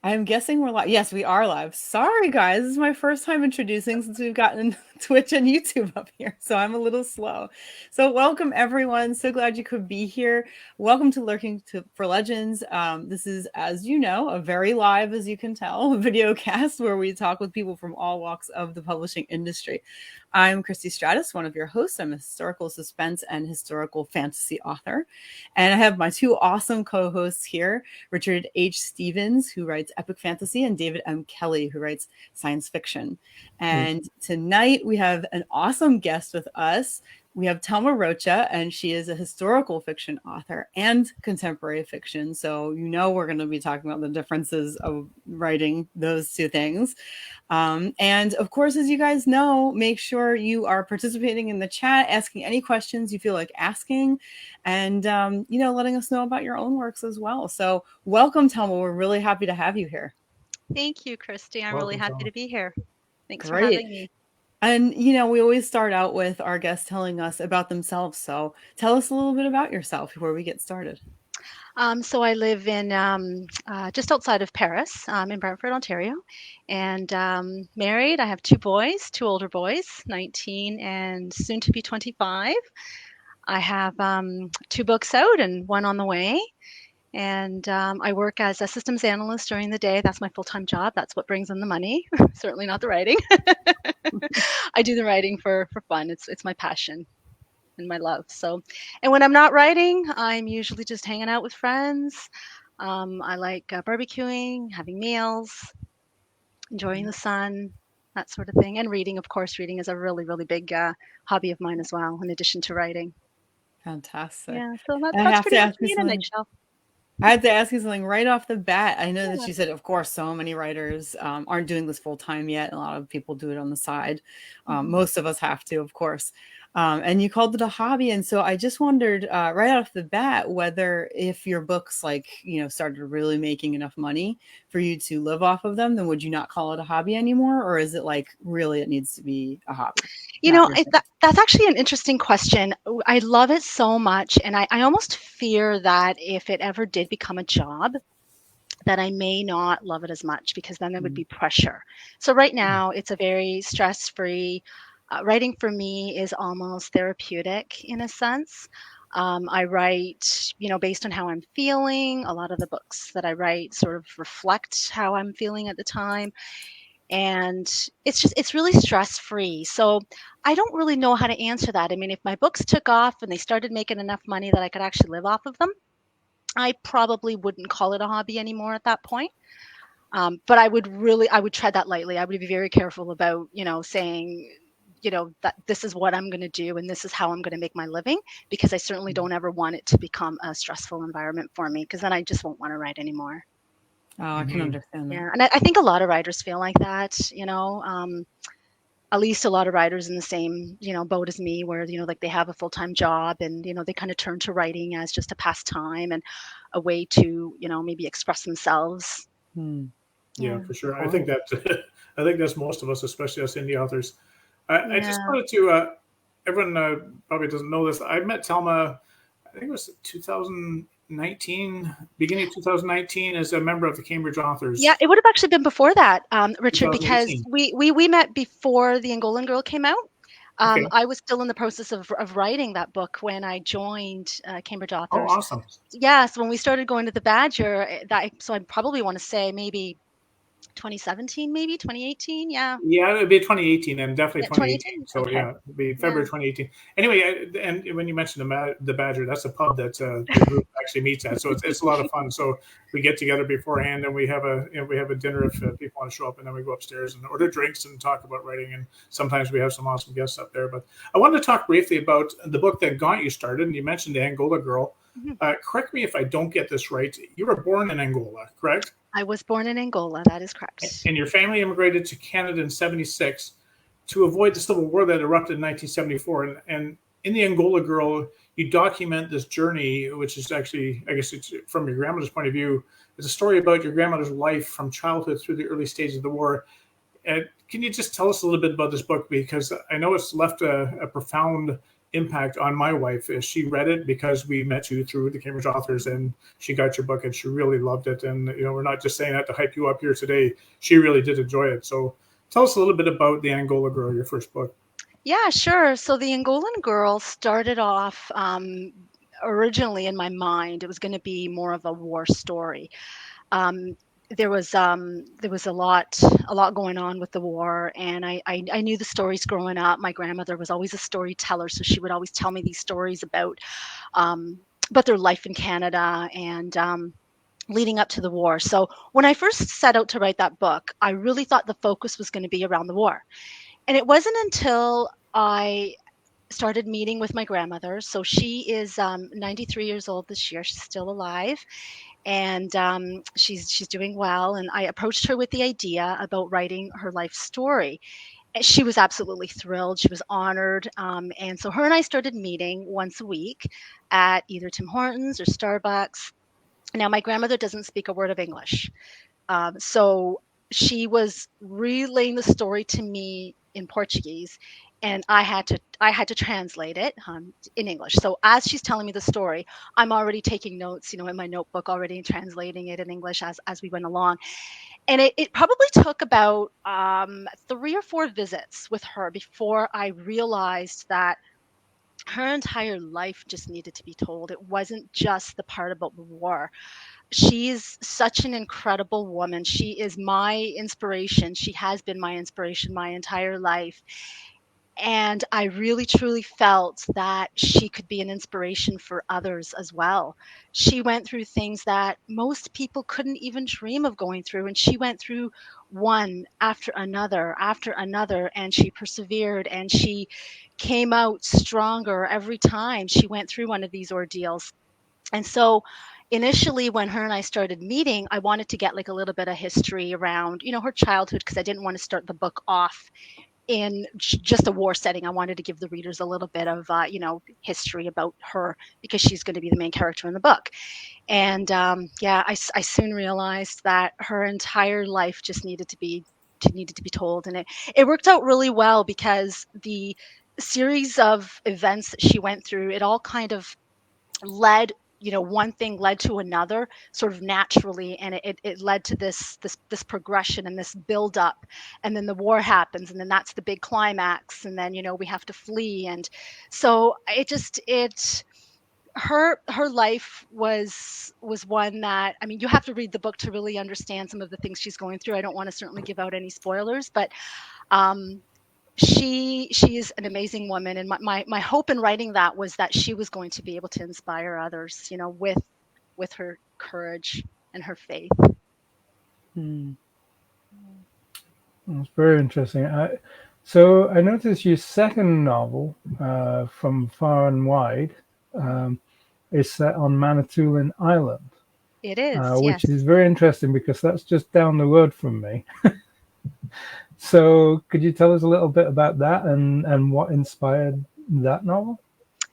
I'm guessing we're live. Yes, we are live. Sorry, guys. This is my first time introducing since we've gotten Twitch and YouTube up here. So I'm a little slow. So welcome, everyone. So glad you could be here. Welcome to for Legends. This is, as you know, a very live, as you can tell, video cast where we talk with people from all walks of the publishing industry. I'm Christy Stratus, one of your hosts. I'm a historical suspense and historical fantasy author. And I have my two awesome co-hosts here, Richard H. Stevens, who writes epic fantasy, and David M. Kelly, who writes science fiction. And tonight we have an awesome guest with us. We have Thelma Rocha, and she is a historical fiction author and contemporary fiction. So, we're going to be talking about the differences of writing those two things. And of course, as you guys know, make sure you are participating in the chat, asking any questions you feel like asking, and, letting us know about your own works as well. So welcome, Thelma. We're really happy to have you here. Thank you, Christy. I'm really happy to be here. Thanks Great. for having me. And, we always start out with our guests telling us about themselves. So tell us a little bit about yourself before we get started. So I live in just outside of Paris, in Brantford, Ontario, and married. I have two older boys, 19 and soon to be 25. I have two books out and one on the way. And I work as a systems analyst during the day. That's my full-time job. That's what brings in the money. Certainly not the writing. I do the writing for fun. It's my passion and my love. So, and when I'm not writing, I'm usually just hanging out with friends. I like barbecuing, having meals, enjoying the sun, that sort of thing. And reading, of course, reading is a really, really big hobby of mine as well, in addition to writing. Fantastic. Yeah, so that's pretty much me in a nutshell. I had to ask you something right off the bat. I know that you said, of course, so many writers aren't doing this full time yet. A lot of people do it on the side. Most of us have to, of course. And you called it a hobby. And so I just wondered right off the bat whether if your books started really making enough money for you to live off of them, then would you not call it a hobby anymore? Or is it really it needs to be a hobby? That's actually an interesting question. I love it so much. And I almost fear that if it ever did become a job, that I may not love it as much because then there would be pressure. So right now it's a very stress-free, writing for me is almost therapeutic in a sense. I write, based on how I'm feeling. A lot of the books that I write sort of reflect how I'm feeling at the time. And it's really stress-free. So I don't really know how to answer that. I mean, if my books took off and they started making enough money that I could actually live off of them, I probably wouldn't call it a hobby anymore at that point. But I would tread that lightly. I would be very careful about, saying, that this is what I'm going to do and this is how I'm going to make my living, because I certainly don't ever want it to become a stressful environment for me, because then I just won't want to write anymore. Oh, I can understand that. Yeah, and I think a lot of writers feel like that, at least a lot of writers in the same, boat as me, where, like they have a full-time job and, they kind of turn to writing as just a pastime and a way to, maybe express themselves. Yeah, for sure. I think that's most of us, especially us indie authors. I just wanted to, everyone probably doesn't know this. I met Thelma, I think it was 2019, beginning of 2019, as a member of the Cambridge Authors. Yeah, it would have actually been before that, Richard, because we met before the Angolan Girl came out. Okay. I was still in the process of writing that book when I joined Cambridge Authors. Oh, awesome. Yes, when we started going to the Badger, so I probably want to say maybe 2017, maybe 2018. Yeah, it'd be 2018 and definitely 2018. So okay. Yeah, it'd be February 2018. Anyway, and when you mentioned the Badger, that's a pub that the group actually meets at. So it's a lot of fun. So we get together beforehand and we have a dinner if people want to show up, and then we go upstairs and order drinks and talk about writing. And sometimes we have some awesome guests up there. But I wanted to talk briefly about the book that got you started. And you mentioned the Angola Girl. Correct me if I don't get this right. You were born in Angola, correct? I was born in Angola. That is correct. And your family immigrated to Canada in 1976 to avoid the civil war that erupted in 1974. And in the Angola Girl, you document this journey, which is actually, I guess it's from your grandmother's point of view. It's a story about your grandmother's life from childhood through the early stages of the war. Can you just tell us a little bit about this book? Because I know it's left a profound impact on my wife is she read it because we met you through the Cambridge authors, and she got your book and she really loved it. And we're not just saying that to hype you up here today. She really did enjoy it. So tell us a little bit about the Angola Girl, your first book. Yeah, sure. So the Angolan Girl started off originally in my mind. It was going to be more of a war story. Um, there was a lot going on with the war, and I knew the stories growing up. My grandmother was always a storyteller, so she would always tell me these stories um, about their life in Canada and leading up to the war. So when I first set out to write that book, I really thought the focus was going to be around the war, and it wasn't until I started meeting with my grandmother. So she is 93 years old this year. She's still alive, and she's doing well. And I approached her with the idea about writing her life story. And she was absolutely thrilled. She was honored, and so her and I started meeting once a week at either Tim Hortons or Starbucks. Now my grandmother doesn't speak a word of English, so she was relaying the story to me in Portuguese, and I had to translate it in English. So as she's telling me the story, I'm already taking notes, in my notebook, already translating it in English as we went along. And it probably took about 3 or 4 visits with her before I realized that her entire life just needed to be told. It wasn't just the part about the war. She's such an incredible woman. She is my inspiration. She has been my inspiration my entire life. And I really truly felt that she could be an inspiration for others as well. She went through things that most people couldn't even dream of going through. And she went through one after another, and she persevered and she came out stronger every time she went through one of these ordeals. And so initially when her and I started meeting, I wanted to get like a little bit of history around, her childhood, because I didn't want to start the book off in just a war setting. I wanted to give the readers a little bit of, history about her because she's going to be the main character in the book. And I soon realized that her entire life just needed to be told, and it worked out really well because the series of events that she went through, it all kind of led, one thing led to another sort of naturally, and it led to this progression and this build up, and then the war happens, and then that's the big climax, and then we have to flee. And so her life was one that, I mean, you have to read the book to really understand some of the things she's going through. I don't want to certainly give out any spoilers, but um she is an amazing woman, and my hope in writing that was that she was going to be able to inspire others, with her courage and her faith. That's very interesting. So I noticed your second novel, From Far and Wide, is set on Manitoulin Island. It is, which yes. is very interesting because that's just down the road from me. So could you tell us a little bit about that and what inspired that novel?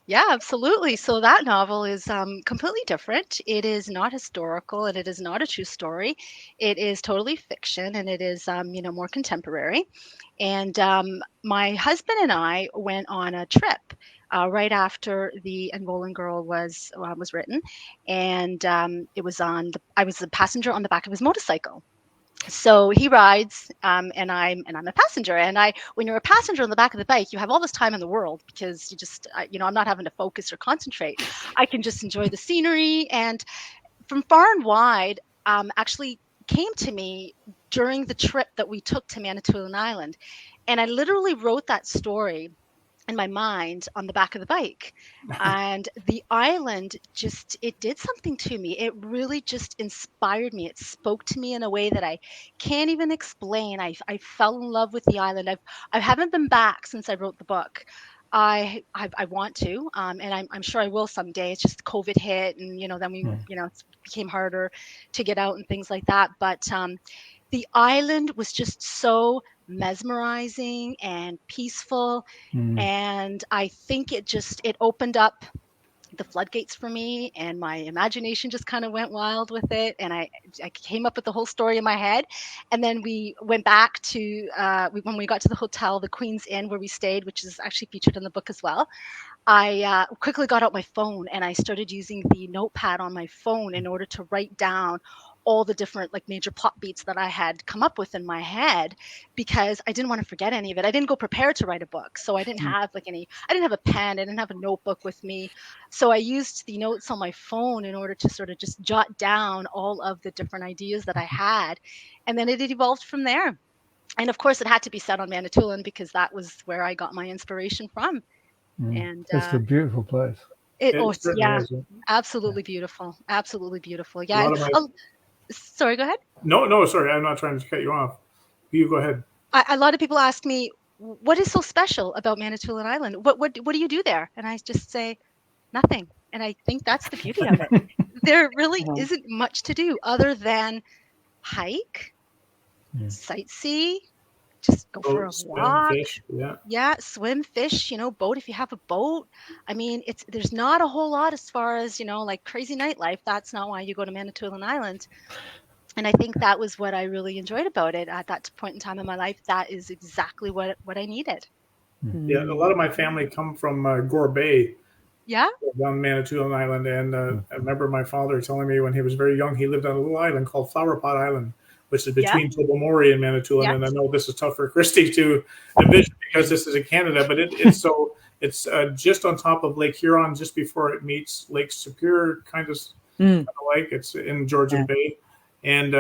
Yeah, absolutely. So that novel is completely different. It is not historical, and it is not a true story. It is totally fiction, and it is more contemporary. And my husband and I went on a trip right after the Angolan Girl was written, and I was a passenger on the back of his motorcycle. So he rides, and I'm a passenger. And when you're a passenger on the back of the bike, you have all this time in the world because I'm not having to focus or concentrate. I can just enjoy the scenery. And From Far and Wide actually came to me during the trip that we took to Manitoulin Island, and I literally wrote that story in my mind on the back of the bike. And the island it did something to me. It really just inspired me. It spoke to me in a way that I can't even explain. I fell in love with the island. I haven't been back since I wrote the book. I want to, and I'm sure I will someday. It's just COVID hit, and then it became harder to get out and things like that. But the island was just so mesmerizing and peaceful, and I think it opened up the floodgates for me, and my imagination just kind of went wild with it, and I came up with the whole story in my head. And then we went back to when we got to the hotel, the Queen's Inn, where we stayed, which is actually featured in the book as well. I quickly got out my phone and I started using the notepad on my phone in order to write down all the different like major plot beats that I had come up with in my head, because I didn't want to forget any of it. I didn't go prepared to write a book, so I didn't have I didn't have a pen, I didn't have a notebook with me. So I used the notes on my phone in order to sort of just jot down all of the different ideas that I had. And then it evolved from there. And of course, it had to be set on Manitoulin because that was where I got my inspiration from. And It's a beautiful place. It certainly yeah, is. absolutely beautiful. Absolutely beautiful. A Yeah. lot of my Sorry, go ahead. No, sorry, I'm not trying to cut you off. You go ahead. A lot of people ask me, what is so special about Manitoulin Island? What do you do there? And I just say, nothing. And I think that's the beauty of it. There really isn't much to do other than hike, sightsee, just go for a walk. Fish, yeah. Yeah, swim, fish, boat if you have a boat. I mean, there's not a whole lot as far as, like crazy nightlife. That's not why you go to Manitoulin Island. And I think that was what I really enjoyed about it at that point in time in my life. That is exactly what I needed. Yeah, a lot of my family come from Gore Bay. Yeah. On Manitoulin Island. And I remember my father telling me when he was very young, he lived on a little island called Flower Pot Island, which is between Tobermory and Manitoulin. And I know this is tough for Christy to envision because this is in Canada, but it's just on top of Lake Huron, just before it meets Lake Superior, kind of like it's in Georgian Bay. And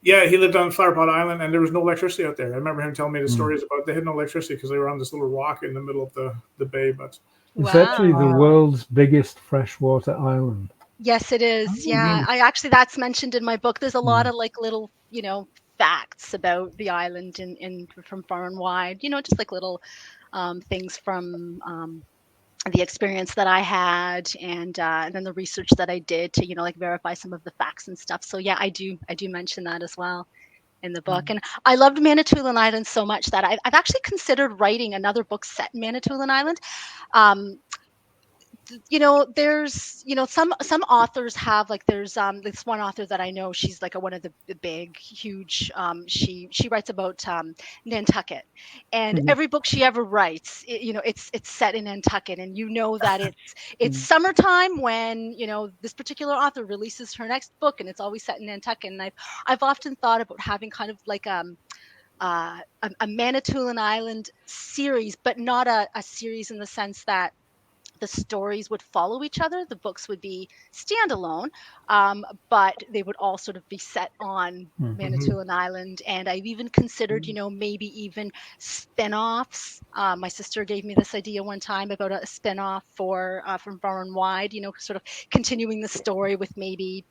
he lived on Flower Pot Island, and there was no electricity out there. I remember him telling me the stories about they had no electricity because they were on this little rock in the middle of the bay. But it's actually the world's biggest freshwater island. Yes, it is. Yeah, that's mentioned in my book. There's a lot of like little, facts about the island in from far and wide. Just like little things from the experience that I had, and then the research that I did to like verify some of the facts and stuff. So yeah, I do mention that as well in the book. And I loved Manitoulin Island so much that I've actually considered writing another book set in Manitoulin Island. There's some authors have like there's this one author that I know, she's like one of the big huge she writes about Nantucket, and every book she ever writes it's set in Nantucket, and that it's summertime when this particular author releases her next book, and it's always set in Nantucket. And I've often thought about having kind of like a Manitoulin Island series, but not a series in the sense that the stories would follow each other. The books would be standalone, but they would all sort of be set on Manitoulin Island. And I've even considered, maybe even spin-offs. My sister gave me this idea one time about a spin-off from Far and Wide, sort of continuing the story with maybe,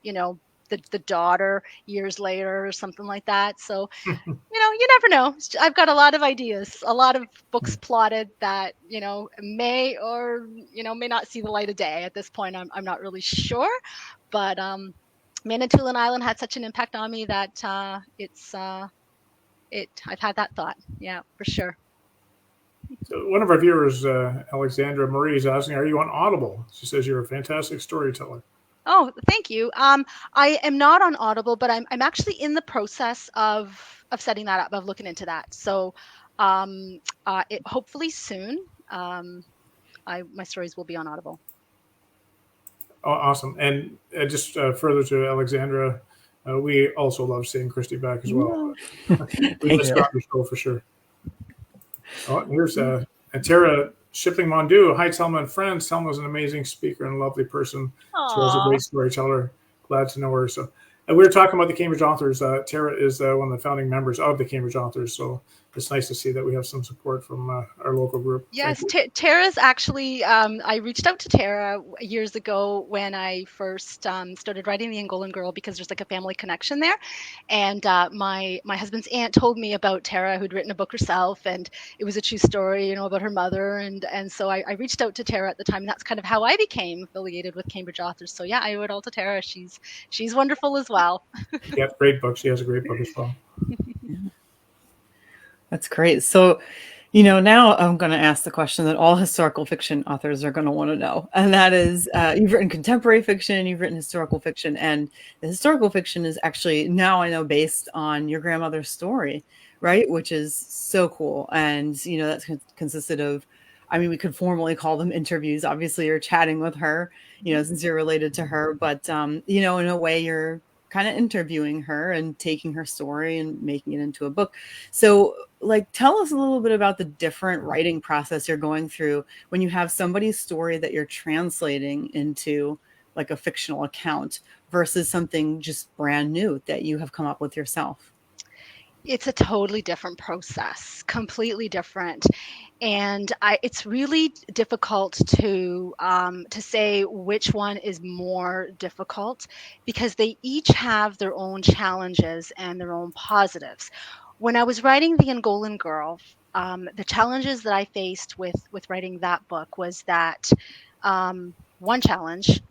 the daughter years later or something like that. So, you never know. I've got a lot of ideas, a lot of books plotted that, may or, may not see the light of day. At this point, I'm not really sure. But Manitoulin Island had such an impact on me that I've had that thought. Yeah, for sure. So one of our viewers, Alexandra Marie, is asking, are you on Audible? She says you're a fantastic storyteller. Oh, thank you. I am not on Audible, but I'm actually in the process of setting that up, of looking into that. So hopefully soon, my stories will be on Audible. Oh, awesome. And just further to Alexandra, we also love seeing Christy back as well. We missed her show for sure. Oh, here's Tara Shipping Mondu. Hi, Telma and friends. Telma's an amazing speaker and a lovely person. She was a great storyteller. Glad to know her. So, and we were talking about the Cambridge Authors. Tara is one of the founding members of the Cambridge Authors. So it's nice to see that we have some support from our local group. Yes, Tara's actually, I reached out to Tara years ago when I first started writing the Angolan Girl, because there's like a family connection there. And my husband's aunt told me about Tara, who'd written a book herself, and it was a true story, about her mother. And so I reached out to Tara at the time, and that's kind of how I became affiliated with Cambridge Authors. So yeah, I owe it all to Tara. She's wonderful as well. Yeah, great book. She has a great book as well. That's great. So, now I'm going to ask the question that all historical fiction authors are going to want to know. And that is, you've written contemporary fiction, you've written historical fiction, and the historical fiction is actually, now I know, based on your grandmother's story, right? Which is so cool. And, that's consisted of, I mean, we could formally call them interviews. Obviously, you're chatting with her, since you're related to her, but, in a way, you're kind of interviewing her and taking her story and making it into a book. So, like, tell us a little bit about the different writing process you're going through when you have somebody's story that you're translating into like a fictional account versus something just brand new that you have come up with yourself. It's a totally different process, completely different. And it's really difficult to say which one is more difficult because they each have their own challenges and their own positives. When I was writing The Angolan Girl, the challenges that I faced with writing that book was that one challenge,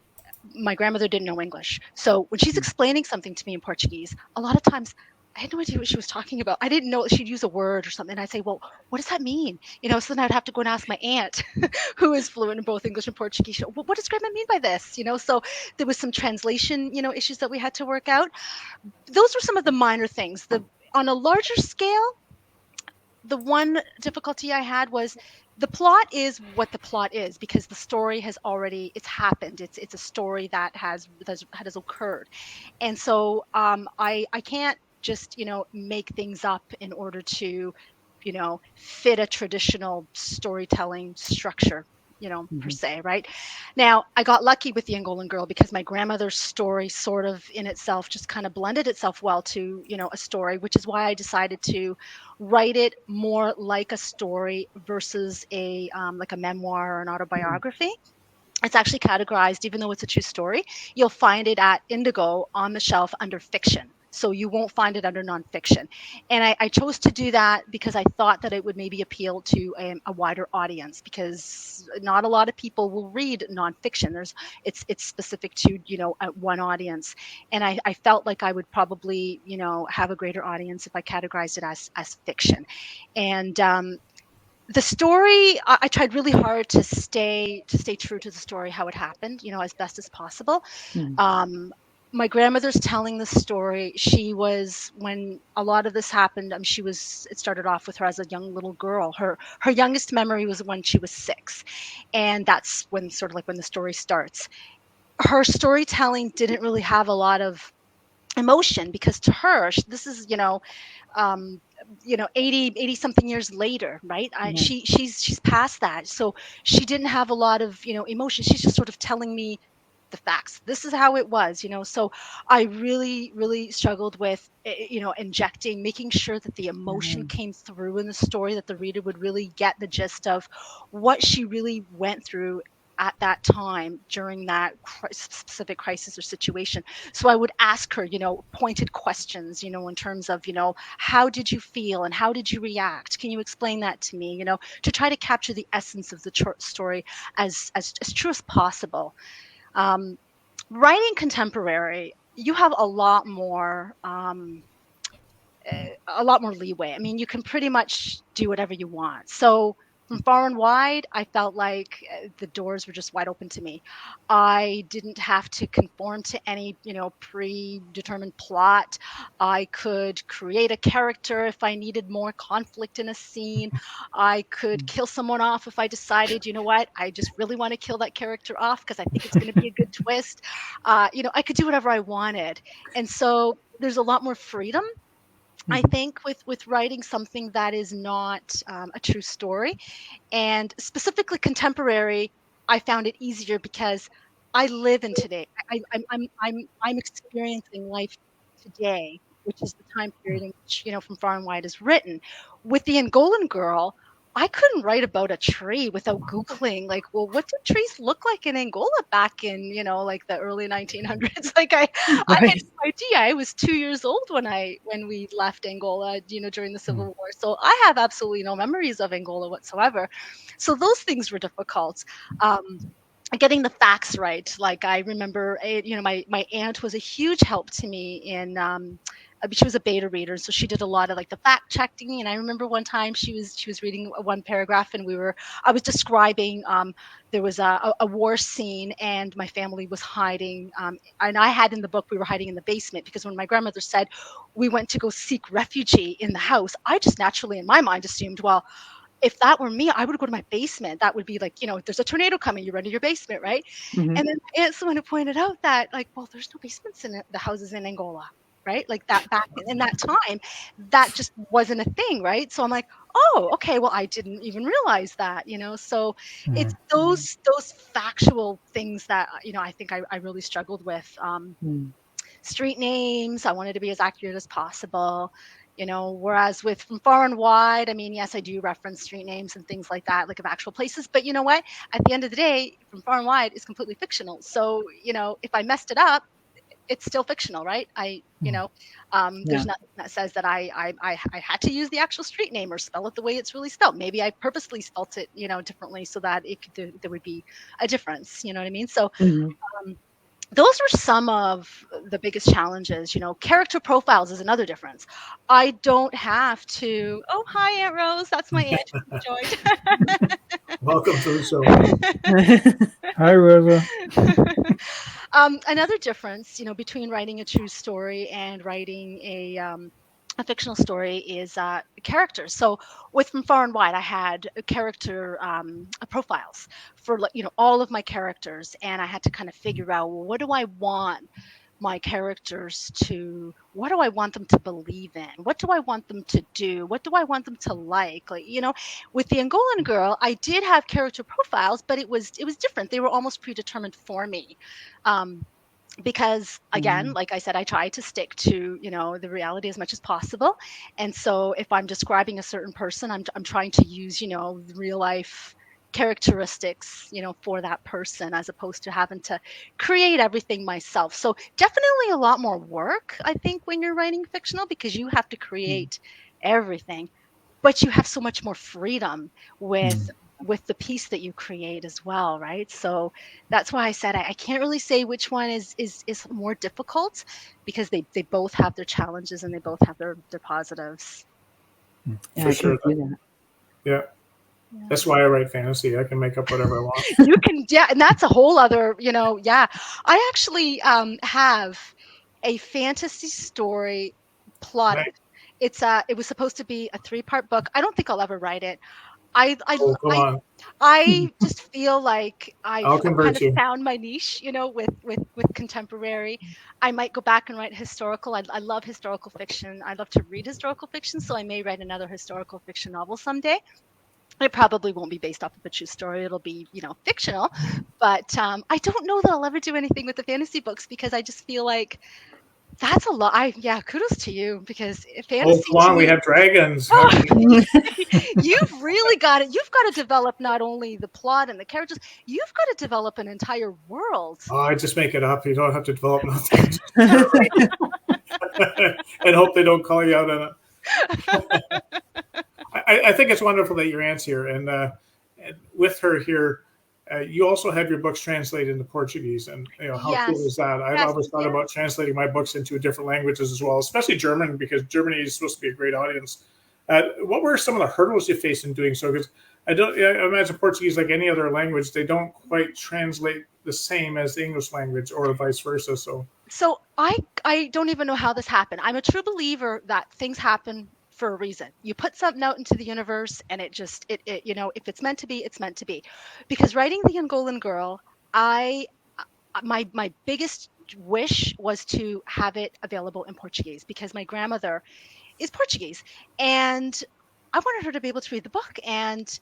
my grandmother didn't know English. So when she's explaining something to me in Portuguese, a lot of times I had no idea what she was talking about. I didn't know she'd use a word or something. I'd say, well, what does that mean? So then I'd have to go and ask my aunt, who is fluent in both English and Portuguese, well, what does grandma mean by this? So there was some translation, issues that we had to work out. Those were some of the minor things. On a larger scale, the one difficulty I had was the plot is what the plot is because the story it's happened. It's a story that has occurred. And so I can't just, make things up in order to, fit a traditional storytelling structure, per se, right? Now, I got lucky with the Angolan Girl because my grandmother's story sort of in itself just kind of blended itself well to, a story, which is why I decided to write it more like a story versus like a memoir or an autobiography. It's actually categorized, even though it's a true story, you'll find it at Indigo on the shelf under fiction. So you won't find it under nonfiction. And I chose to do that because I thought that it would maybe appeal to a wider audience because not a lot of people will read nonfiction. It's specific to, one audience. And I felt like I would probably, have a greater audience if I categorized it as fiction. And the story, I tried really hard to stay true to the story, how it happened, as best as possible. My grandmother's telling the story. She was, when a lot of this happened, it started off with her as a young little girl. Her youngest memory was when she was 6. And that's when sort of like when the story starts. Her storytelling didn't really have a lot of emotion because to her, this is, 80 something years later, right? She's past that. So she didn't have a lot of, emotion. She's just sort of telling me the facts. This is how it was, so I really, really struggled with, injecting, making sure that the emotion came through in the story, that the reader would really get the gist of what she really went through at that time during that specific crisis or situation. So I would ask her, pointed questions, in terms of, how did you feel and how did you react? Can you explain that to me? To try to capture the essence of the story as true as possible. Writing contemporary, you have a lot more leeway. I mean, you can pretty much do whatever you want. So from Far and Wide, I felt like the doors were just wide open to me. I didn't have to conform to any, predetermined plot. I could create a character if I needed more conflict in a scene. I could kill someone off if I decided, what, I just really want to kill that character off because I think it's going to be a good twist. I could do whatever I wanted. And so there's a lot more freedom, I think, with writing something that is not a true story, and specifically contemporary. I found it easier because I live in today. I'm experiencing life today, which is the time period in which, From Far and Wide is written. With the Angolan Girl, I couldn't write about a tree without Googling, like, well, what did trees look like in Angola back in, like the early 1900s? Like, I had no idea. I was 2 years old when we left Angola, during the Civil War. So I have absolutely no memories of Angola whatsoever. So those things were difficult. Getting the facts right. Like I remember, my aunt was a huge help to me in, she was a beta reader, so she did a lot of like the fact checking. And I remember one time she was reading one paragraph, and I was describing, there was a war scene, and my family was hiding, and I had in the book we were hiding in the basement because when my grandmother said we went to go seek refugee in the house, I just naturally in my mind assumed, well, if that were me, I would go to my basement. That would be like, there's a tornado coming, you run to your basement, right? Mhm. And then my aunt someone who pointed out that, like, well, there's no basements in the houses in Angola, right? Like that back in that time, that just wasn't a thing, right? So I'm like, oh, okay, well, I didn't even realize that, So it's those factual things that I think I really struggled with. Street names, I wanted to be as accurate as possible. Whereas with From Far and Wide, I mean, yes, I do reference street names and things like that, like of actual places. But you know what? At the end of the day, From Far and Wide is completely fictional. So, if I messed it up, it's still fictional, right? There's nothing that says that I had to use the actual street name or spell it the way it's really spelled. Maybe I purposely spelt it, differently so that there would be a difference. You know what I mean? So those were some of the biggest challenges. Character profiles is another difference. I don't have to. Oh, hi, Aunt Rose. That's my aunt who joined. Welcome to the show. Hi, Rosa. Another difference, between writing a true story and writing a fictional story is characters. So with From Far and Wide, I had character profiles for all of my characters, and I had to kind of figure out, well, what do I want my characters to, what do I want them to believe in? What do I want them to do? What do I want them to like? Like, with the Angolan Girl, I did have character profiles, but it was different. They were almost predetermined for me. Because again, like I said, I try to stick to, the reality as much as possible. And so if I'm describing a certain person, I'm trying to use, real life characteristics, for that person, as opposed to having to create everything myself. So definitely a lot more work, I think, when you're writing fictional, because you have to create everything, but you have so much more freedom with the piece that you create as well, right? So that's why I said I can't really say which one is more difficult, because they both have their challenges and they both have their positives. Yeah, For I sure. can see that. Yeah. That's why I write fantasy. I can make up whatever I want. You can, yeah, and that's a whole other, yeah. I actually have a fantasy story plotted. Right. It was supposed to be a 3-part book. I don't think I'll ever write it. Oh, come on. I just feel like I'll kind convert of you. found my niche, with contemporary. I might go back and write historical. I love historical fiction. I love to read historical fiction, so I may write another historical fiction novel someday. It probably won't be based off of a true story. It'll be, fictional. But I don't know that I'll ever do anything with the fantasy books, because I just feel like that's a lot. Kudos to you, because fantasy. Oh, come on. We have dragons. You've really got it. You've got to develop not only the plot and the characters, you've got to develop an entire world. Oh, I just make it up. You don't have to develop nothing. And hope they don't call you out on it. I think it's wonderful that your aunt's here. And with her here, you also have your books translated into Portuguese. And how cool is that? I've always thought about translating my books into different languages as well, especially German, because Germany is supposed to be a great audience. What were some of the hurdles you faced in doing so? Because I imagine Portuguese, like any other language, they don't quite translate the same as the English language, or vice versa. So I don't even know how this happened. I'm a true believer that things happen for a reason. You put something out into the universe, and it just if it's meant to be, it's meant to be. Because writing the Angolan Girl, my biggest wish was to have it available in Portuguese, because my grandmother is Portuguese, and I wanted her to be able to read the book. And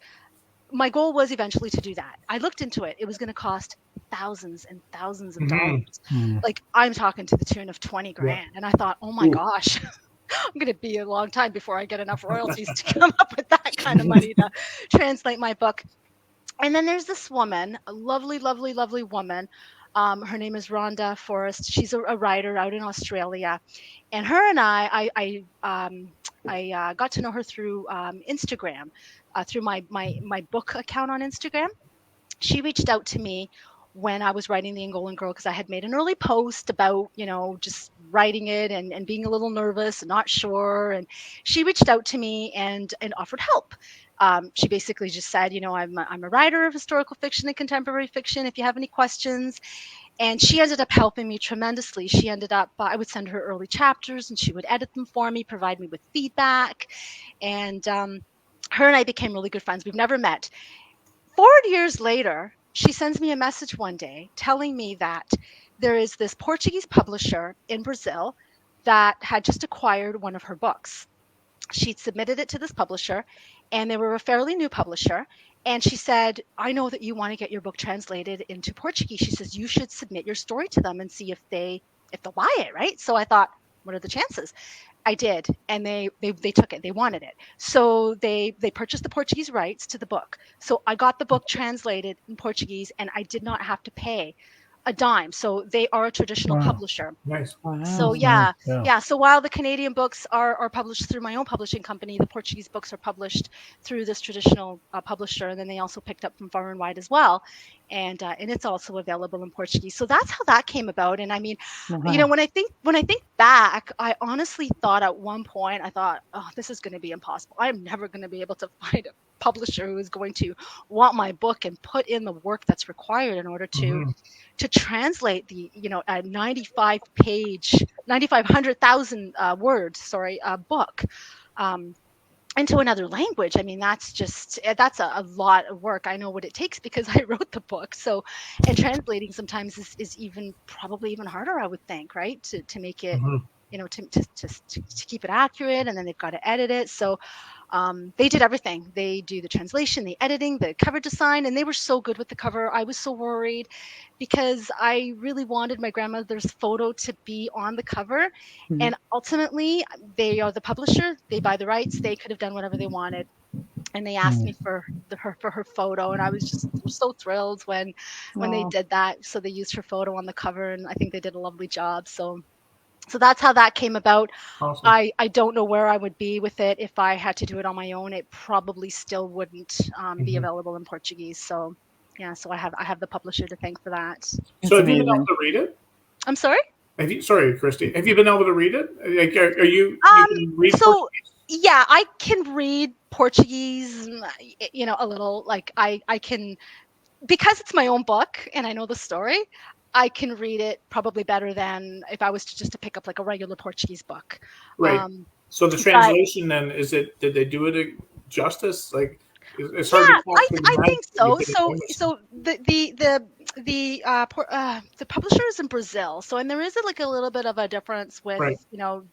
my goal was eventually to do that. I looked into it. It was going to cost thousands and thousands of dollars. Like, I'm talking to the tune of 20 grand. And I thought, oh my gosh, I'm going to be a long time before I get enough royalties to come up with that kind of money to translate my book. And then there's this woman, a lovely, lovely, lovely woman. Her name is Rhonda Forrest. She's a writer out in Australia, and her and I got to know her through Instagram, through my book account on Instagram. She reached out to me when I was writing the Angolan Girl, because I had made an early post about, just writing it and being a little nervous and not sure. And she reached out to me and offered help. She basically just said, I'm a writer of historical fiction and contemporary fiction, if you have any questions. And she ended up helping me tremendously. She ended up, I would send her early chapters and she would edit them for me, provide me with feedback. And her and I became really good friends. We've never met. 4 years later, she sends me a message one day telling me that there is this Portuguese publisher in Brazil that had just acquired one of her books. She'd submitted it to this publisher, and they were a fairly new publisher. And she said, I know that you want to get your book translated into Portuguese. She says, you should submit your story to them and see if they'll buy it, right? So I thought, what are the chances? I did, and they took it. They wanted it, so they purchased the Portuguese rights to the book. So I got the book translated in Portuguese, and I did not have to pay a dime. So they are a traditional publisher. Nice. Wow. So Nice. so while the Canadian books are published through my own publishing company, the Portuguese books are published through this traditional publisher, and then they also picked up from far and wide as well, and it's also available in Portuguese. So that's how that came about. And I mean, Wow. you know, when I think back, I honestly thought at one point, I thought, oh, this is going to be impossible. I'm never going to be able to find a publisher who is going to want my book and put in the work that's required in order to translate the, you know, a 9,500,000 words, book into another language. I mean, that's a lot of work. I know what it takes because I wrote the book. So, and translating sometimes is even probably even harder, I would think, right? To make it, you know, to keep it accurate, and then they've got to edit it. So they did everything. They do the translation, the editing, the cover design, and they were so good with the cover. I was so worried because I really wanted my grandmother's photo to be on the cover. And ultimately, they are the publisher. They buy the rights. They could have done whatever they wanted. And they asked me for her photo, and I was just so thrilled when they did that. So they used her photo on the cover, and I think they did a lovely job. So that's how that came about. Awesome. I don't know where I would be with it if I had to do it on my own. It probably still wouldn't be available in Portuguese. So yeah, so I have the publisher to thank for that. So have you been able to read it? I'm sorry? Sorry, Christy. Have you been able to read it? Like, are you can read so Portuguese? Yeah, I can read Portuguese, you know, a little. Like I can, because it's my own book and I know the story, I can read it probably better than if I was to pick up like a regular Portuguese book. Right. So the translation then, did they do it justice? Like, it's hard to I think so. So the publisher is in Brazil. So, and there is like a little bit of a difference with, you know,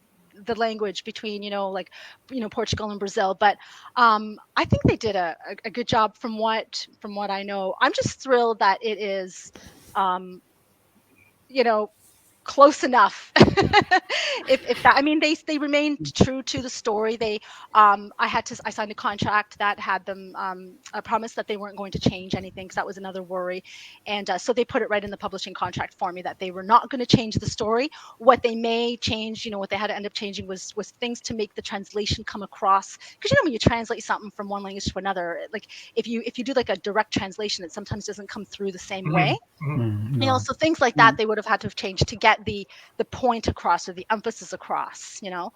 the language between, you know, like, you know, Portugal and Brazil, but I think they did a good job from what I know. I'm just thrilled that it is, you know, close enough. if that, I mean, they remained true to the story. They I signed a contract that had them a promise that they weren't going to change anything, because that was another worry. And so they put it right in the publishing contract for me that they were not going to change the story. What they may change, you know, what they had to end up changing was things to make the translation come across, because, you know, when you translate something from one language to another, like if you do like a direct translation, it sometimes doesn't come through the same way. You know, so things like that they would have had to have changed to get the point across, or the emphasis across, you know.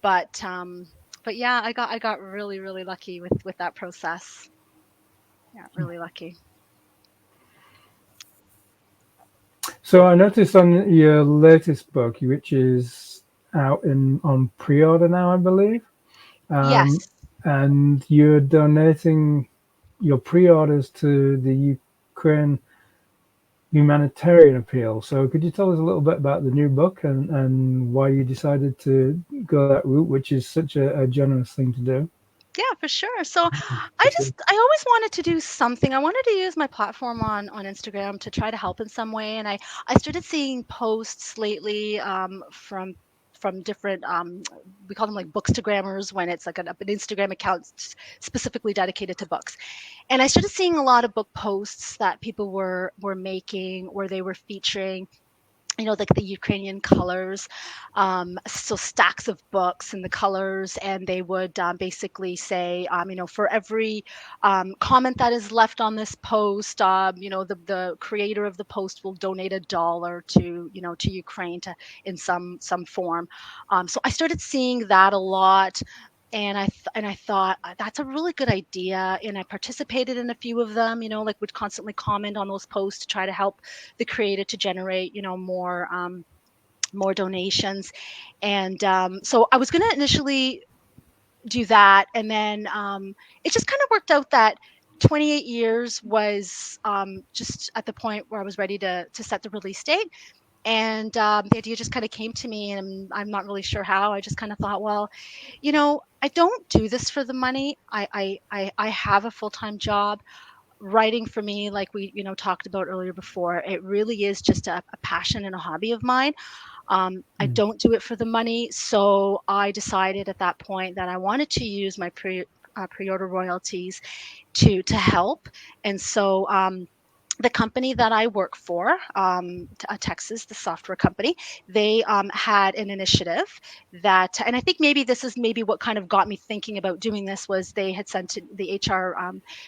But yeah, I got really, really lucky with that process. Yeah, really lucky. So I noticed on your latest book, which is out on pre-order now, I believe. Yes. And you're donating your pre-orders to the Ukraine Humanitarian appeal. So could you tell us a little bit about the new book and why you decided to go that route, which is such a generous thing to do? Yeah, for sure. So I always wanted to do something. I wanted to use my platform on Instagram to try to help in some way. And I started seeing posts lately from different, we call them like bookstagrammers, when it's like an Instagram account specifically dedicated to books. And I started seeing a lot of book posts that people were making, where they were featuring, you know, like the Ukrainian colors, so stacks of books and the colors, and they would basically say, you know, for every comment that is left on this post, you know, the creator of the post will donate $1 to, you know, to Ukraine in some form. So I started seeing that a lot. And I thought that's a really good idea, and I participated in a few of them. You know, like would constantly comment on those posts to try to help the creator to generate, you know, more donations. And so I was going to initially do that. And then it just kind of worked out that 28 years was just at the point where I was ready to set the release date. And the idea just kind of came to me, and I'm not really sure how. I just kind of thought, well, I don't do this for the money. I have a full-time job. Writing for me, like we talked about earlier before, it really is just a passion and a hobby of mine. I don't do it for the money. So I decided at that point that I wanted to use my pre-order royalties to help. And so the company that I work for, Texas, the software company, they had an initiative that, and I think maybe this is maybe what kind of got me thinking about doing this, was they had the HR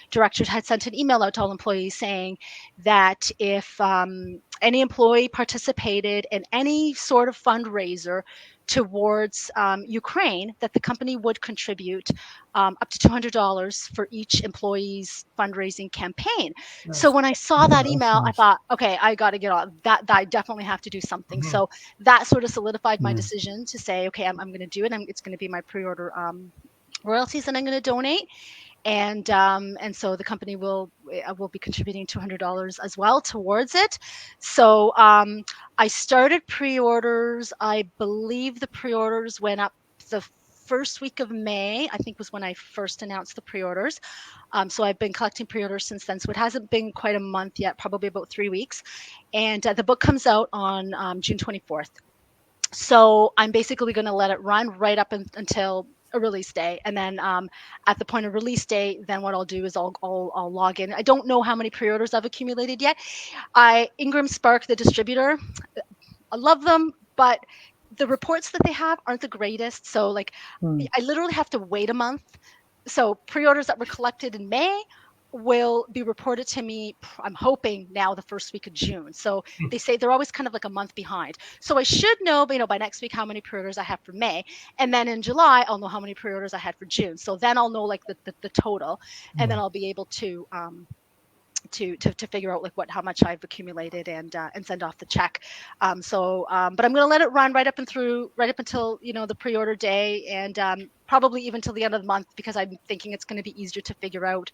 director had sent an email out to all employees saying that if any employee participated in any sort of fundraiser towards Ukraine, that the company would contribute up to $200 for each employee's fundraising campaign. Nice. So when I saw that email, I thought, okay, I got to get on that. I definitely have to do something. So that sort of solidified my decision to say, okay, I'm going to do it. It's going to be my pre-order royalties, and I'm going to donate. And so the company will be contributing $200 as well towards it. So I started pre-orders. I believe the pre-orders went up the first week of May, I think, was when I first announced the pre-orders. So I've been collecting pre-orders since then. So it hasn't been quite a month yet, probably about 3 weeks. And the book comes out on June 24th. So I'm basically going to let it run right up until a release day. And then at the point of release day, then what I'll do is I'll log in. I don't know how many pre-orders I've accumulated yet. Ingram Spark, the distributor, I love them, but the reports that they have aren't the greatest. So I literally have to wait a month. So pre-orders that were collected in May will be reported to me, I'm hoping now, the first week of June. So they say they're always kind of like a month behind. So I should know, by next week how many pre-orders I have for May. And then in July, I'll know how many pre-orders I had for June. So then I'll know the total, and then I'll be able to figure out how much I've accumulated and send off the check. But I'm going to let it run right up until the pre-order day, and probably even till the end of the month, because I'm thinking it's going to be easier to figure out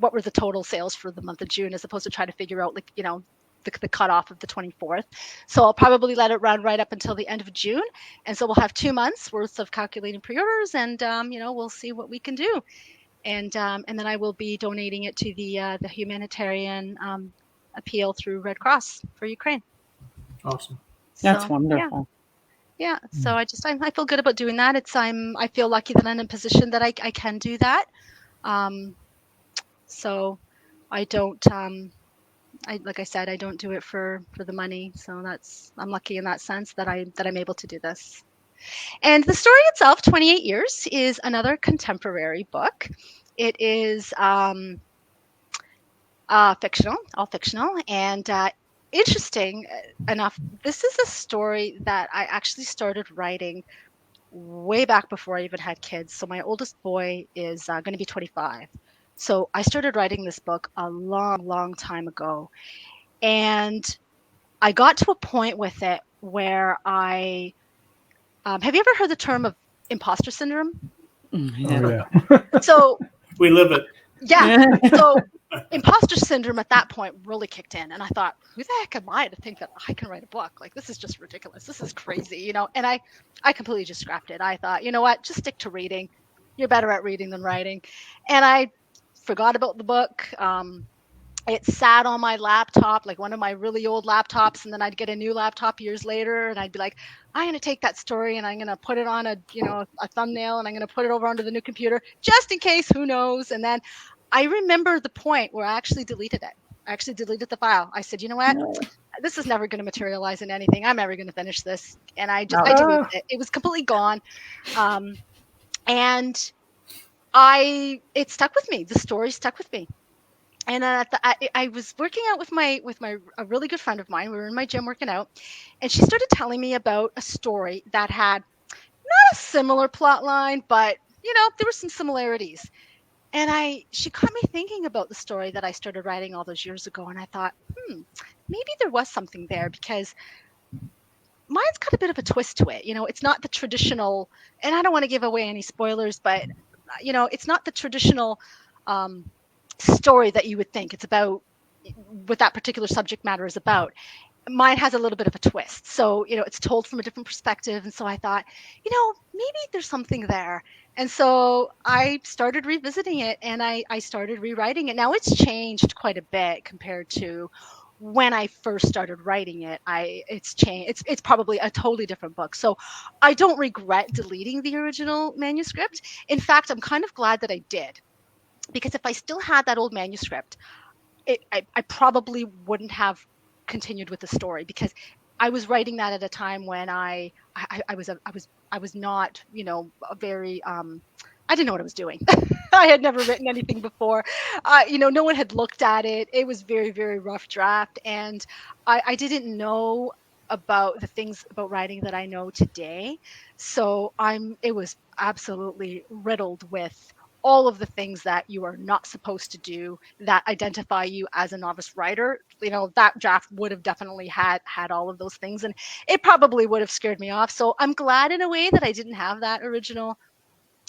what were the total sales for the month of June, as opposed to try to figure out the cutoff of the 24th. So I'll probably let it run right up until the end of June, and so we'll have 2 months worth of calculating pre-orders, and we'll see what we can do. And then I will be donating it to the humanitarian appeal through Red Cross for Ukraine. Awesome. That's wonderful. Yeah. So I feel good about doing that. I feel lucky that I'm in a position that I can do that. So I don't, like I said, I don't do it for the money. So I'm lucky in that sense that I'm able to do this. And the story itself, 28 Years, is another contemporary book. It is fictional, all fictional. And interesting enough, this is a story that I actually started writing way back before I even had kids. So my oldest boy is going to be 25. So I started writing this book a long, long time ago. And I got to a point with it where have you ever heard the term of imposter syndrome? Yeah. So we live it. Yeah. So imposter syndrome at that point really kicked in. And I thought, who the heck am I to think that I can write a book? This is just ridiculous. This is crazy, And I completely just scrapped it. I thought, you know what? Just stick to reading. You're better at reading than writing. And I forgot about the book. It sat on my laptop, like one of my really old laptops, and then I'd get a new laptop years later, and I'd be like, I'm going to take that story and I'm going to put it on a thumbnail, and I'm going to put it over onto the new computer just in case, who knows. And then I remember the point where I actually deleted it. I actually deleted the file. I said, you know what? This is never going to materialize in anything. I'm never going to finish this. And I deleted it. It was completely gone. And it stuck with me. The story stuck with me. And then I was working out with a really good friend of mine. We were in my gym working out, and she started telling me about a story that had not a similar plot line, but there were some similarities. And she got me thinking about the story that I started writing all those years ago. And I thought, maybe there was something there, because mine's got a bit of a twist to it. It's not the traditional, and I don't want to give away any spoilers, but it's not the traditional story that you would think it's about, what that particular subject matter is about. Mine has a little bit of a twist. So, it's told from a different perspective. And so I thought, maybe there's something there. And so I started revisiting it, and I started rewriting it. Now it's changed quite a bit compared to when I first started writing it. It's changed. It's probably a totally different book. So I don't regret deleting the original manuscript. In fact, I'm kind of glad that I did, because if I still had that old manuscript, I probably wouldn't have continued with the story, because I was writing that at a time when I was not, a very I didn't know what I was doing. I had never written anything before. No one had looked at it. It was very, very rough draft, and I didn't know about the things about writing that I know today. So it was absolutely riddled with all of the things that you are not supposed to do that identify you as a novice writer. That draft would have definitely had all of those things, and it probably would have scared me off. So I'm glad in a way that I didn't have that original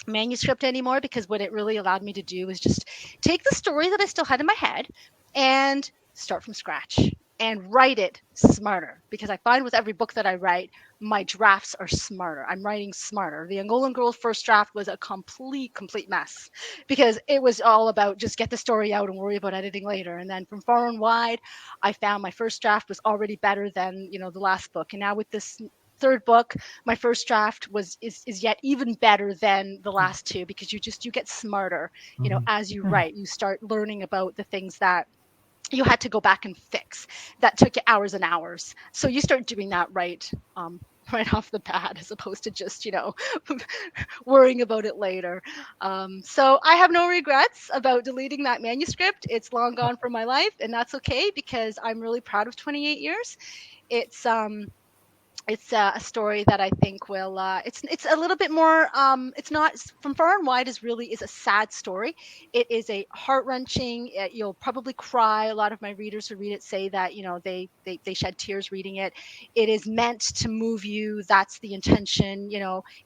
manuscript anymore, because what it really allowed me to do is just take the story that I still had in my head and start from scratch and write it smarter, because I find with every book that I write, my drafts are smarter. I'm writing smarter. The Angolan Girl first draft was a complete mess, because it was all about just get the story out and worry about editing later. And then from Far and Wide, I found my first draft was already better than the last book. And now with this third book, my first draft is yet even better than the last two, because you get smarter, as you write. You start learning about the things that you had to go back and fix that took you hours and hours. So you start doing that right off the bat, as opposed to just worrying about it later. So I have no regrets about deleting that manuscript. It's long gone from my life, and that's okay, because I'm really proud of 28 years. It's a story that I think will. It's a little bit more. It's not From Far and Wide is a sad story. It is a heart wrenching. You'll probably cry. A lot of my readers who read it say that they shed tears reading it. It is meant to move you. That's the intention.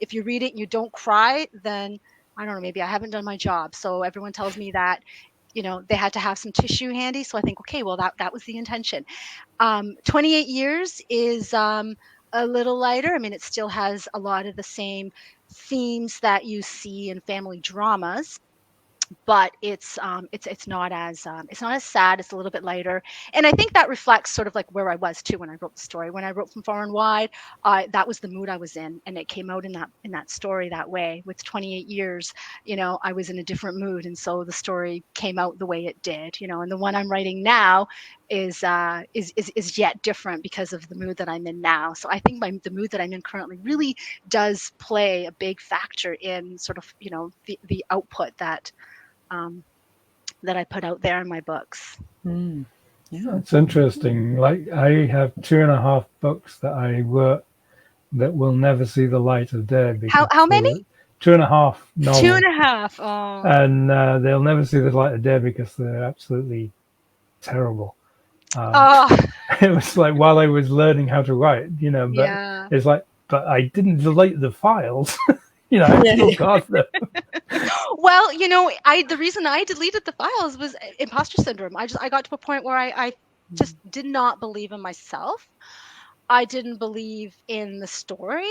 If you read it and you don't cry, then I don't know. Maybe I haven't done my job. So everyone tells me that they had to have some tissue handy. So I think, okay, well that was the intention. 28 years is a little lighter. I mean, it still has a lot of the same themes that you see in family dramas, but it's not as sad. It's a little bit lighter, and I think that reflects sort of like where I was too when I wrote the story. When I wrote From Far and Wide, that was the mood I was in, and it came out in that story that way. With 28 years, I was in a different mood, and so the story came out the way it did. And the one I'm writing now is yet different because of the mood that I'm in now. So I think the mood that I'm in currently really does play a big factor in sort of the output that I put out there in my books. Yeah, it's interesting. Like, I have 2.5 books that I work that will never see the light of day. How many? 2.5 novels. 2.5. Oh. And they'll never see the light of day because they're absolutely terrible. It was like while I was learning how to write, but yeah. It's like, but I didn't delete the files. I still got them. Well, the reason I deleted the files was imposter syndrome. I got to a point where I just did not believe in myself. I didn't believe in the story.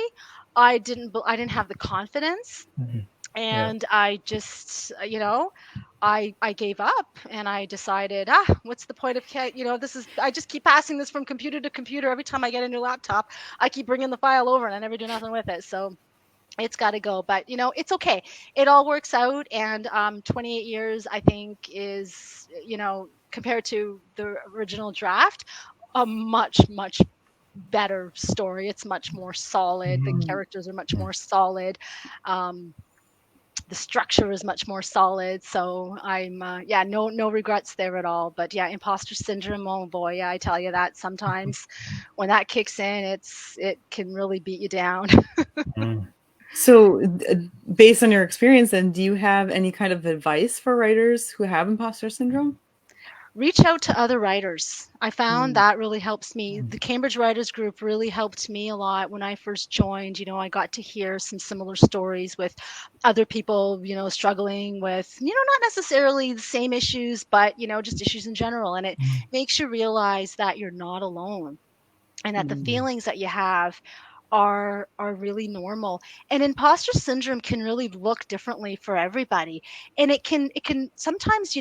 I didn't have the confidence. Mm-hmm. And I just, I gave up, and I decided, what's the point of, I just keep passing this from computer to computer. Every time I get a new laptop, I keep bringing the file over, and I never do nothing with it. So it's got to go, but it's okay. It all works out. And 28 years, I think, is, compared to the original draft, a much better story. It's much more solid. The characters are much more solid. The structure is much more solid. So I'm no regrets there at all. But imposter syndrome, oh boy, I tell you that sometimes when that kicks in, it can really beat you down. So based on your experience, then, do you have any kind of advice for writers who have imposter syndrome? reach out to other writers. I found that really helps me. The Cambridge Writers Group really helped me a lot when I first joined. I got to hear some similar stories with other people, struggling with, not necessarily the same issues, but, just issues in general. And it makes you realize that you're not alone and that the feelings that you have are really normal. And imposter syndrome can really look differently for everybody, and it can sometimes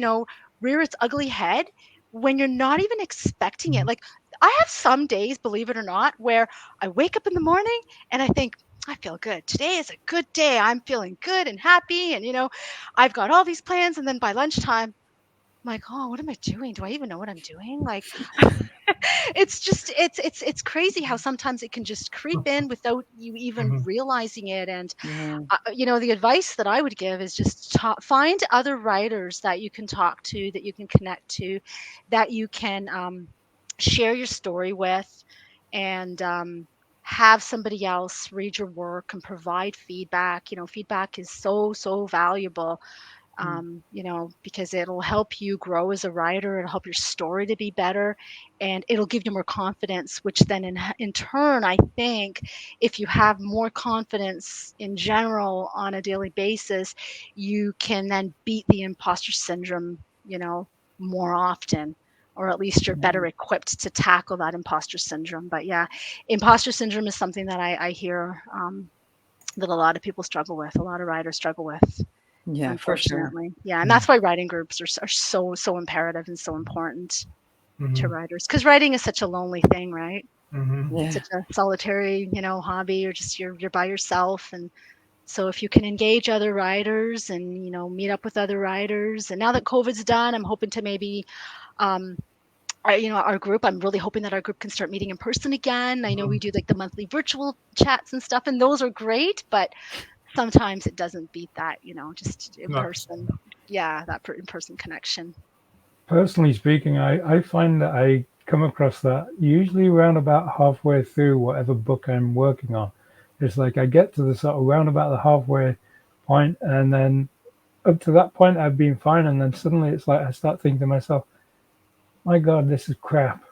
rear its ugly head when you're not even expecting it. Like, I have some days, believe it or not, where I wake up in the morning and I think, I feel good, today is a good day, I'm feeling good and happy, and I've got all these plans, and then by lunchtime I'm like, oh, what am I doing? Do I even know what I'm doing? Like, it's just it's crazy how sometimes it can just creep in without you even realizing it. And the advice that I would give is just find other writers that you can talk to, that you can connect to, that you can share your story with, and have somebody else read your work and provide feedback. Feedback is so valuable, because it'll help you grow as a writer. It'll help your story to be better, and it'll give you more confidence, which then in turn, I think if you have more confidence in general on a daily basis, you can then beat the imposter syndrome, more often, or at least you're better equipped to tackle that imposter syndrome. But yeah, imposter syndrome is something that I hear that a lot of people struggle with, a lot of writers struggle with. Yeah, unfortunately. Yeah, and that's why writing groups are so imperative and so important to writers, because writing is such a lonely thing, right? Yeah. Such a solitary, hobby, or just you're by yourself. And so if you can engage other writers and meet up with other writers, and now that COVID's done, I'm hoping to maybe our group, I'm really hoping that our group can start meeting in person again. I know we do like the monthly virtual chats and stuff, and those are great, but sometimes it doesn't beat that, just in person. Yeah, that in-person connection. Personally speaking, I find that I come across that usually around about halfway through whatever book I'm working on. It's like I get to the sort of round about the halfway point, and then up to that point I've been fine, and then suddenly it's like I start thinking to myself, my God, this is crap.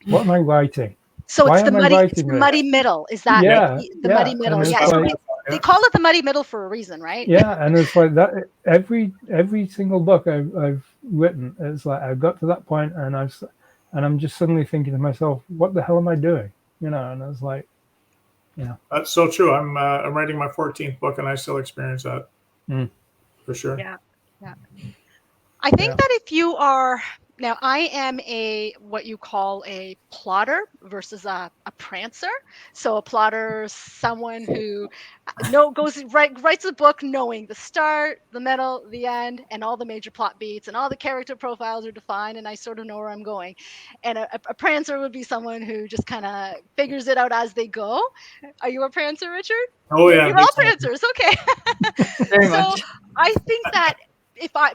What am I writing? So Why it's the am I muddy, writing this? muddy middle. Is that the muddy middle? Yeah. So they call it the muddy middle for a reason, right? Yeah, and it's like that. Every single book I've written, it's like I've got to that point, and I'm just suddenly thinking to myself, what the hell am I doing? And it's like, That's so true. I'm writing my 14th book, and I still experience that for sure. Yeah. I think that if you are now, I am what you call a plotter versus a prancer. So a plotter is someone who writes a book knowing the start, the middle, the end, and all the major plot beats, and all the character profiles are defined, and I sort of know where I'm going. And a prancer would be someone who just kind of figures it out as they go. Are you a prancer, Richard? Oh yeah, you're all prancers. Okay. Very much. I think that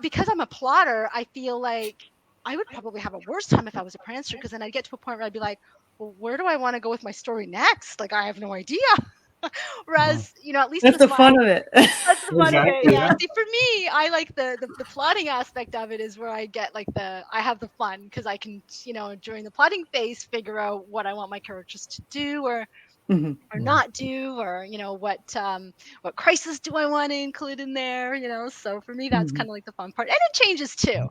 because I'm a plotter, I feel like I would probably have a worse time if I was a prancer, because then I'd get to a point where I'd be like, well, where do I want to go with my story next? Like, I have no idea. Whereas, at least that's the fun of it. That's the fun of it. Yeah. See, for me, I like the plotting aspect of it is where I get I have the fun, because I can, during the plotting phase, figure out what I want my characters to do or not do, or what crisis do I want to include in there, so for me that's kind of like the fun part. And it changes too,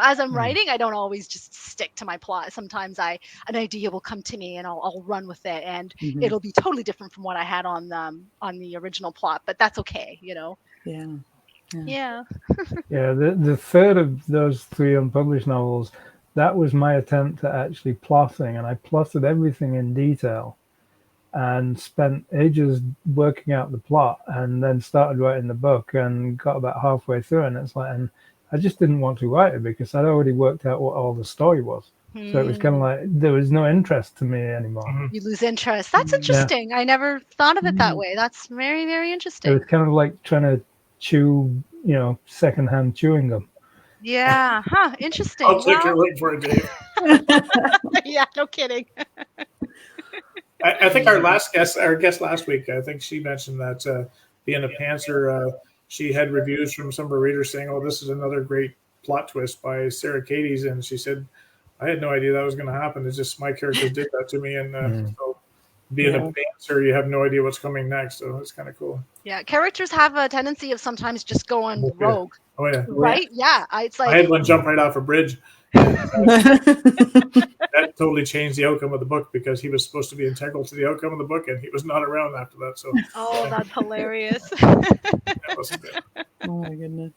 as I'm writing. I don't always just stick to my plot. Sometimes an idea will come to me and I'll run with it, and it'll be totally different from what I had on the original plot, but that's okay. Yeah, the third of those 3 unpublished novels, that was my attempt at actually plotting, and I plotted everything in detail and spent ages working out the plot, and then started writing the book and got about halfway through, and it's like, and I just didn't want to write it because I'd already worked out what all the story was. So it was kind of like there was no interest to me anymore. You lose interest. That's interesting. I never thought of it that way. That's very, very interesting. It was kind of like trying to chew, secondhand chewing gum. Yeah. Interesting. I'll take your word for it, Dave. Yeah, no kidding. I think our guest last week, I think she mentioned that being a pantser, she had reviews from some of her readers saying, "Oh, this is another great plot twist by Sarah Cades, and she said, I had no idea that was going to happen. It's just my characters did that to me, and so being a pantser, you have no idea what's coming next. So it's kind of cool. Yeah, characters have a tendency of sometimes just going rogue. Oh yeah, right? Yeah, it's like I had one jump right off a bridge. And, that totally changed the outcome of the book because he was supposed to be integral to the outcome of the book, and he was not around after that. So, that's hilarious. That wasn't good. Oh my goodness.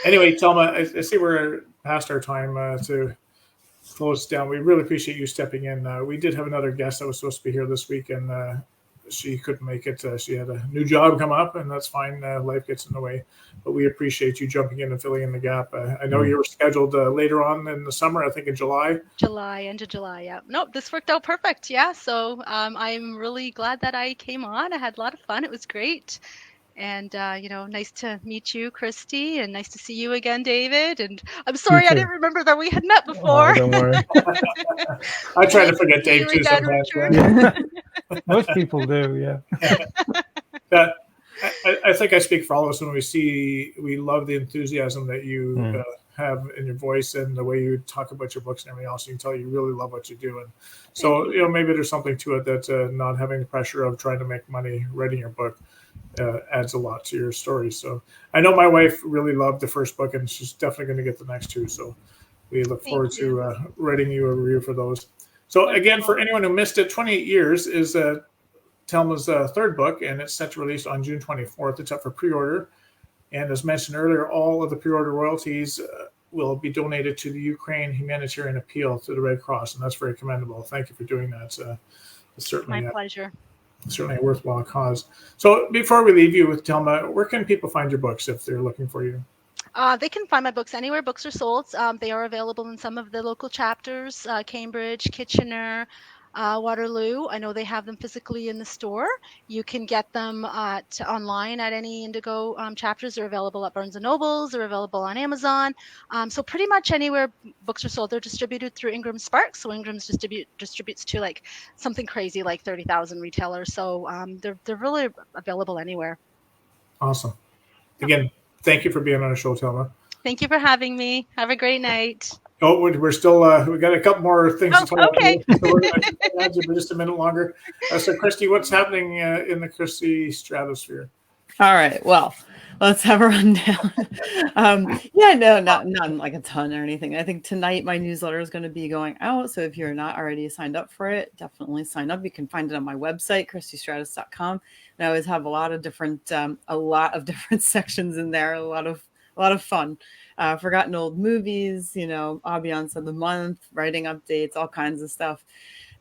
Anyway, Telma, I see we're past our time to close down. We really appreciate you stepping in. We did have another guest that was supposed to be here this week, and she couldn't make it. She had a new job come up, and that's fine. Life gets in the way. But we appreciate you jumping in and filling in the gap. I know you were scheduled later on in the summer, I think in July. End of July, yeah. Nope, this worked out perfect, yeah. So I'm really glad that I came on. I had a lot of fun. It was great. And, nice to meet you, Christy, and nice to see you again, David. And I'm sorry I didn't remember that we had met before. Oh, don't worry. I try to forget Dave too sometimes. Yeah. Most people do, yeah. I think I speak for all of us when we love the enthusiasm that you have in your voice and the way you talk about your books and everything else. You can tell you really love what you do. And so, maybe there's something to it that not having the pressure of trying to make money writing your book adds a lot to your story. So I know my wife really loved the first book, and she's definitely going to get the next two. So we look forward to writing you a review for those. So again, for anyone who missed it, 28 Years is Telma's third book, and it's set to release on June 24th. It's up for pre-order. And as mentioned earlier, all of the pre-order royalties will be donated to the Ukraine Humanitarian Appeal to the Red Cross, and that's very commendable. Thank you for doing that. It's certainly my pleasure. Certainly a worthwhile cause. So before we leave you with Telma, where can people find your books if they're looking for you? They can find my books anywhere books are sold. They are available in some of the local chapters, Cambridge, Kitchener, Waterloo. I know they have them physically in the store. You can get them online at any Indigo chapters. They're available at Barnes & Nobles. They're available on Amazon. So pretty much anywhere books are sold. They're distributed through Ingram Sparks. So Ingram's distributes to like something crazy like 30,000 retailers. So they're really available anywhere. Awesome. Again, thank you for being on our show, Telma. Thank you for having me. Have a great night. Oh, we're still, we got a couple more things to talk okay. about. So we're going to add you for just a minute longer. So, Christy, what's happening in the Christy stratosphere? All right. Well, let's have a rundown. Not like a ton or anything. I think tonight my newsletter is going to be going out. So if you're not already signed up for it, definitely sign up. You can find it on my website, christystratus.com. And I always have a lot of different sections in there. A lot of fun. Forgotten old movies, ambiance of the month, writing updates, all kinds of stuff.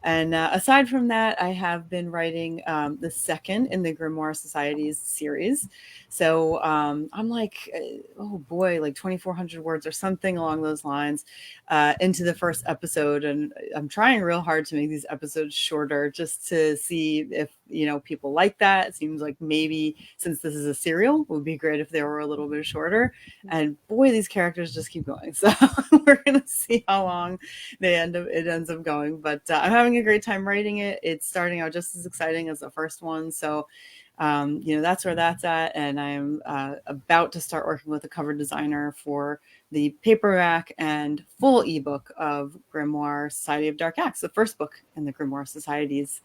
And aside from that, I have been writing the second in the Grimoire Society's series. So I'm like, like 2,400 words or something along those lines into the first episode. And I'm trying real hard to make these episodes shorter just to see if, people like that. It seems like maybe since this is a serial, it would be great if they were a little bit shorter. And boy, these characters just keep going. So we're going to see how long it ends up going. But I'm having a great time writing it. It's starting out just as exciting as the first one. So, that's where that's at. And I'm about to start working with a cover designer for the paperback and full ebook of Grimoire Society of Dark Acts, the first book in the Grimoire Society's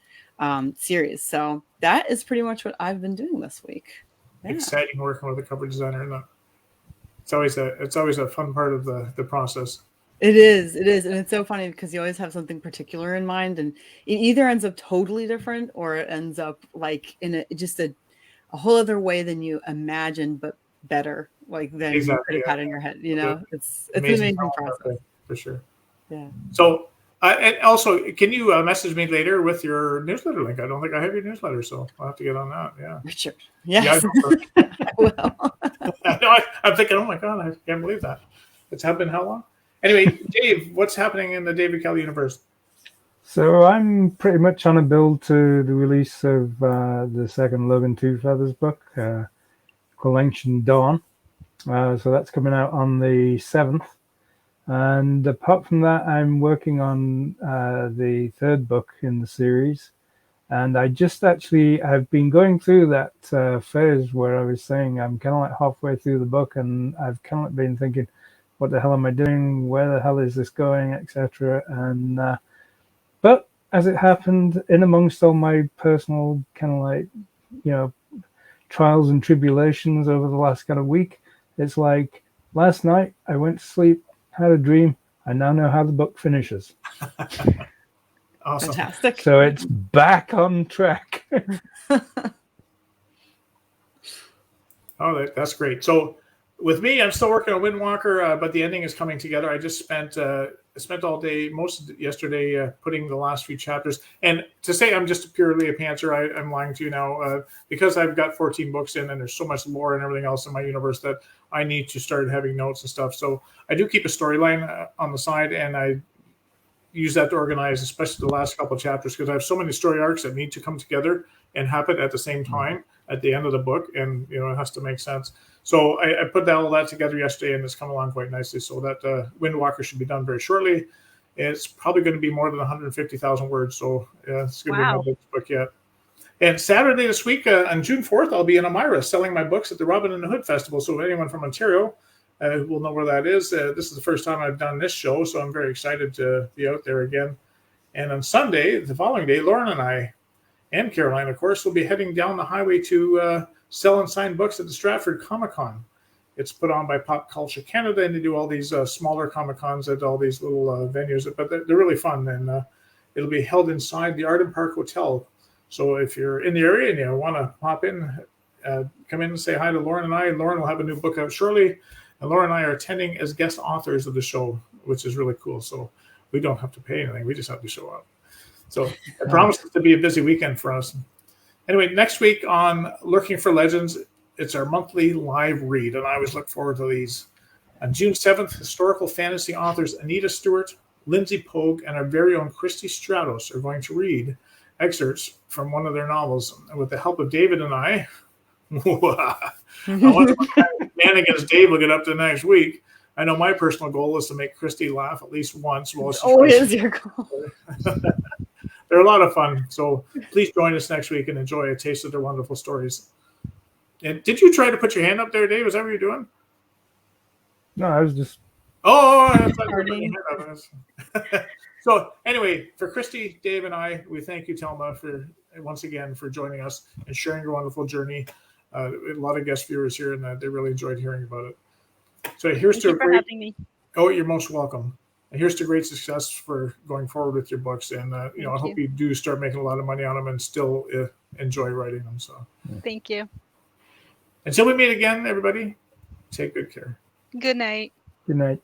series. So that is pretty much what I've been doing this week. Yeah. Exciting working with a cover designer. And it's always a fun part of the process. It is. And it's so funny because you always have something particular in mind, and it either ends up totally different or it ends up like in a whole other way than you imagined, but better, like than you could have had in your head. It's an amazing process. For sure. Yeah. So, and also, can you message me later with your newsletter link? I don't think I have your newsletter, so I'll have to get on that. Yeah. Richard. Yes. Yeah, I will. I'm thinking, oh my God, I can't believe that. It's been how long? Anyway, Dave, what's happening in the David Kelly universe? So I'm pretty much on a build to the release of the second Logan Two Feathers book, called Ancient Dawn. So that's coming out on the 7th. And apart from that, I'm working on the third book in the series. And I've been going through that phase where I was saying I'm kind of like halfway through the book, and I've kind of been thinking, what the hell am I doing? Where the hell is this going, etc. And but as it happened, in amongst all my personal kind of like, you know, trials and tribulations over the last kind of week, it's like last night I went to sleep, had a dream. I now know how the book finishes. Awesome. Fantastic. So it's back on track. Oh, that's great. So with me, I'm still working on Windwalker, but the ending is coming together. I just spent all day, most of yesterday, putting the last few chapters. And to say I'm just purely a pantser, I'm lying to you now, because I've got 14 books in, and there's so much lore and everything else in my universe that I need to start having notes and stuff. So I do keep a storyline on the side, and I use that to organize, especially the last couple of chapters, because I have so many story arcs that need to come together and happen at the same time at the end of the book, and it has to make sense. So I put all that together yesterday, and it's come along quite nicely. So that Windwalker should be done very shortly. It's probably going to be more than 150,000 words. So it's going to be my biggest book yet. And Saturday this week, on June 4th, I'll be in Elmira selling my books at the Robin and the Hood Festival. So anyone from Ontario will know where that is. This is the first time I've done this show, so I'm very excited to be out there again. And on Sunday, the following day, Lauren and I, and Caroline, of course, will be heading down the highway to sell and sign books at the Stratford Comic-Con. It's put on by Pop Culture Canada, and they do all these smaller Comic-Cons at all these little venues, but they're really fun, and it'll be held inside the Arden Park Hotel. So if you're in the area and you want to pop in, come in and say hi to Lauren and I. Lauren will have a new book out shortly, and Lauren and I are attending as guest authors of the show, which is really cool. So we don't have to pay anything. We just have to show up. So it promises to be a busy weekend for us. Anyway, next week on Lurking for Legends, it's our monthly live read, and I always look forward to these. On June 7th, historical fantasy authors Anita Stewart, Lindsay Pogue, and our very own Christy Stratos are going to read excerpts from one of their novels. And with the help of David and I wonder what kind of shenanigans Dave will get up to next week. I know my personal goal is to make Christy laugh at least once. Always your goal. They're a lot of fun. So please join us next week and enjoy a taste of their wonderful stories. And did you try to put your hand up there, Dave? Is that what you're doing? No, I was just... Oh, I thought you were putting your hand up. So anyway, for Christy, Dave, and I, we thank you, Telma, for once again for joining us and sharing your wonderful journey. A lot of guest viewers here, and they really enjoyed hearing about it. So here's to for having me. Oh, you're most welcome. And here's to great success for going forward with your books. And I hope you do start making a lot of money on them and still enjoy writing them. So thank you. Until we meet again, everybody, take good care. Good night. Good night.